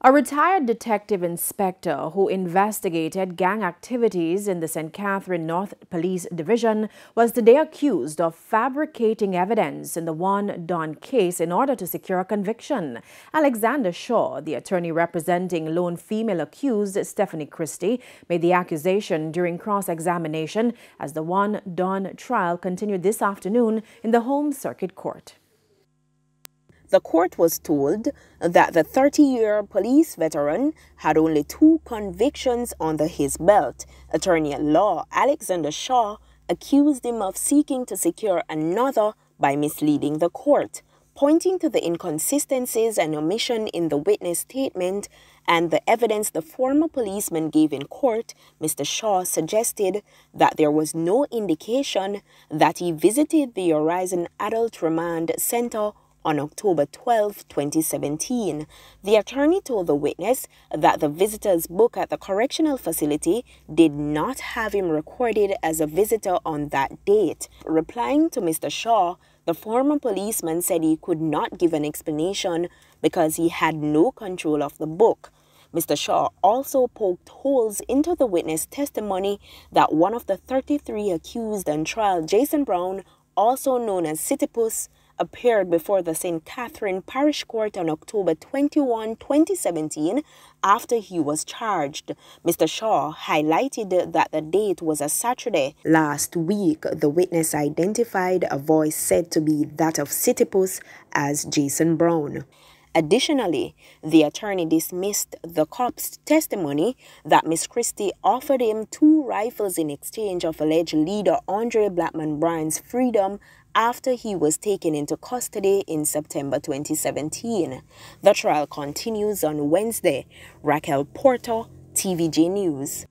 A retired detective inspector who investigated gang activities in the St. Catherine North Police Division was today accused of fabricating evidence in the One Don case in order to secure a conviction. Alexander Shaw, the attorney representing lone female accused Stephanie Christie, made the accusation during cross-examination as the One Don trial continued this afternoon in the Home Circuit Court. The court was told that the 30-year police veteran had only 2 convictions under his belt. Attorney at law Alexander Shaw accused him of seeking to secure another by misleading the court, pointing to the inconsistencies and omission in the witness statement and the evidence the former policeman gave in court. Mr. Shaw suggested that there was no indication that he visited the Horizon Adult Remand Center on October 12, 2017. The attorney told the witness that the visitor's book at the correctional facility did not have him recorded as a visitor on that date. Replying to Mr. Shaw, the former policeman said he could not give an explanation because he had no control of the book. Mr. Shaw also poked holes into the witness' testimony that one of the 33 accused on trial, Jason Brown, also known as Citypuss, appeared before the St. Catherine Parish Court on October 21, 2017, after he was charged. Mr. Shaw highlighted that the date was a Saturday. Last week, the witness identified a voice said to be that of Citypuss as Jason Brown. Additionally, the attorney dismissed the cop's testimony that Miss Christie offered him 2 rifles in exchange of alleged leader Andre Blackman Bryan's freedom after he was taken into custody in September 2017. The trial continues on Wednesday. Raquel Porter, TVJ News.